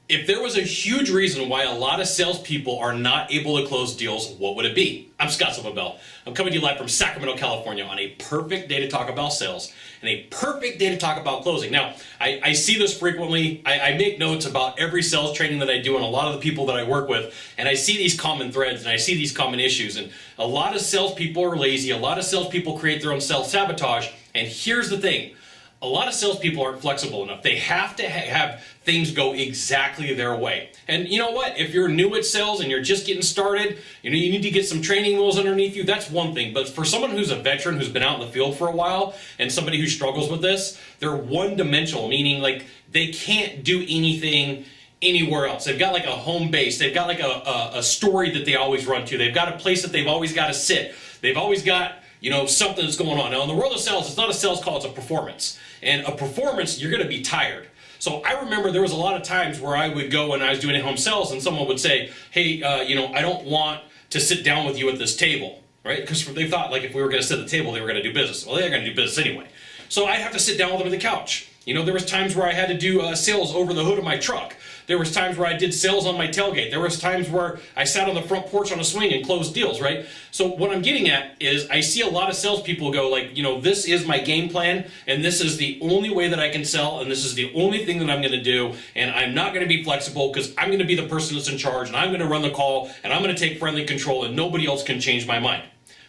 If there was a huge reason why a lot of salespeople are not able to close deals, what would it be? I'm Sylvan Bell. I'm coming to you live from Sacramento, California on a perfect day to talk about sales and a perfect day to talk about closing. Now, I see this frequently. I make notes about every sales training that I do and a lot of the people that I work with, and I see these common threads and I see these common issues. And a lot of salespeople are lazy. A lot of salespeople create their own self-sabotage. And here's the thing. A lot of salespeople aren't flexible enough. They have to have things go exactly their way. And you know what? If you're new at sales and you're just getting started, you need to get some training wheels underneath you. That's one thing. But for someone who's a veteran, who's been out in the field for a while, and somebody who struggles with this, they're one-dimensional, meaning like they can't do anything anywhere else. They've got like a home base. They've got like a story that they always run to. They've got a place that they've always got to sit. They've always got something that's going on. Now, in the world of sales, it's not a sales call, it's a performance. And a performance, you're going to be tired. So I remember there was a lot of times where I would go and I was doing home sales and someone would say, hey, I don't want to sit down with you at this table, right? Because they thought like if we were going to sit at the table, they were going to do business. Well, they're going to do business anyway. So I'd have to sit down with them at the couch. There was times where I had to do sales over the hood of my truck. There was times where I did sales on my tailgate. There was times where I sat on the front porch on a swing and closed deals, right? So what I'm getting at is I see a lot of salespeople go like, this is my game plan, and this is the only way that I can sell, and this is the only thing that I'm going to do, and I'm not going to be flexible because I'm going to be the person that's in charge, and I'm going to run the call, and I'm going to take friendly control, and nobody else can change my mind.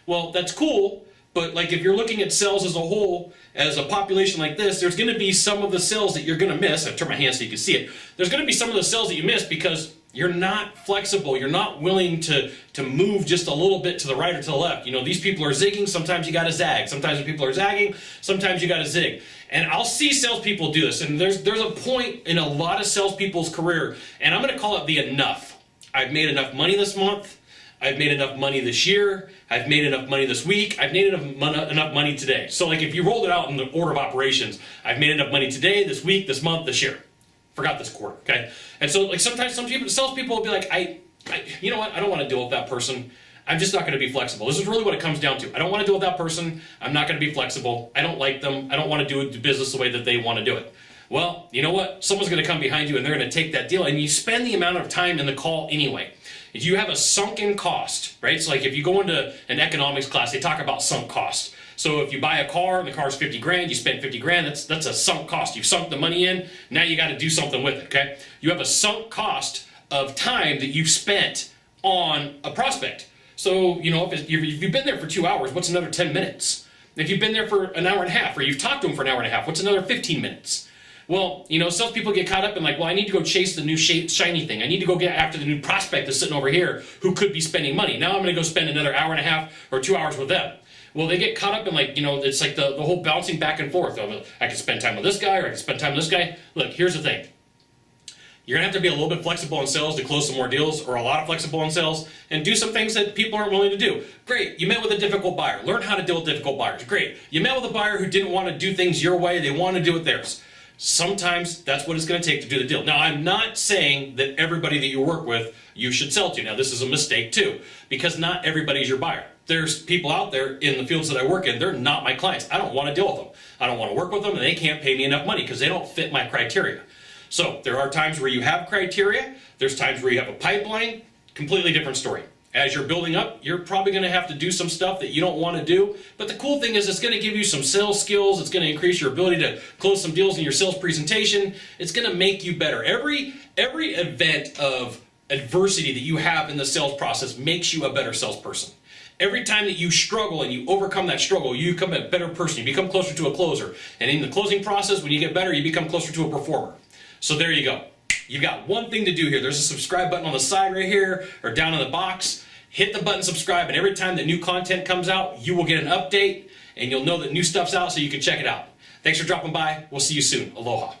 Well, that's cool. But like if you're looking at sales as a whole, as a population like this, there's going to be some of the sales that you're going to miss. I turn my hand so you can see it. There's going to be some of the sales that you miss because you're not flexible. You're not willing to move just a little bit to the right or to the left. These people are zigging. Sometimes you got to zag. Sometimes people are zagging. Sometimes you got to zig. And I'll see salespeople do this. And there's a point in a lot of salespeople's career, and I'm going to call it the enough. I've made enough money this month. I've made enough money this year. I've made enough money this week. I've made enough money today. So like if you rolled it out in the order of operations, I've made enough money today, this week, this month, this year. Forgot this quarter, okay? And so like sometimes salespeople will be like, you know what? I don't want to deal with that person. I'm just not going to be flexible. This is really what it comes down to. I don't want to deal with that person. I'm not going to be flexible. I don't like them. I don't want to do business the way that they want to do it. Well, you know what? Someone's going to come behind you and they're going to take that deal, and you spend the amount of time in the call anyway. If you have a sunken cost, right? So like if you go into an economics class, they talk about sunk cost. So if you buy a car and the car's 50 grand, you spend 50 grand, that's a sunk cost. You've sunk the money in, now you got to do something with it, okay? You have a sunk cost of time that you've spent on a prospect. So, if you've been there for 2 hours, what's another 10 minutes? If you've been there for an hour and a half, or you've talked to them for an hour and a half, what's another 15 minutes? Well, salespeople get caught up in like, well, I need to go chase the new shiny thing. I need to go get after the new prospect that's sitting over here who could be spending money. Now I'm going to go spend another hour and a half or 2 hours with them. Well, they get caught up in like, it's like the whole bouncing back and forth. I can spend time with this guy or I can spend time with this guy. Look, here's the thing. You're going to have to be a little bit flexible in sales to close some more deals, or a lot of flexible in sales, and do some things that people aren't willing to do. Great, you met with a difficult buyer. Learn how to deal with difficult buyers. Great, you met with a buyer who didn't want to do things your way. They want to do it theirs. Sometimes that's what it's going to take to do the deal. Now, I'm not saying that everybody that you work with, you should sell to. Now, this is a mistake too, because not everybody's your buyer. There's people out there in the fields that I work in, they're not my clients. I don't want to deal with them. I don't want to work with them, and they can't pay me enough money because they don't fit my criteria. So there are times where you have criteria. There's times where you have a pipeline. Completely different story. As you're building up, you're probably going to have to do some stuff that you don't want to do. But the cool thing is it's going to give you some sales skills. It's going to increase your ability to close some deals in your sales presentation. It's going to make you better. Every event of adversity that you have in the sales process makes you a better salesperson. Every time that you struggle and you overcome that struggle, you become a better person. You become closer to a closer. And in the closing process, when you get better, you become closer to a performer. So there you go. You've got one thing to do here. There's a subscribe button on the side right here or down in the box. Hit the button subscribe, and every time that new content comes out, you will get an update, and you'll know that new stuff's out so you can check it out. Thanks for dropping by. We'll see you soon. Aloha.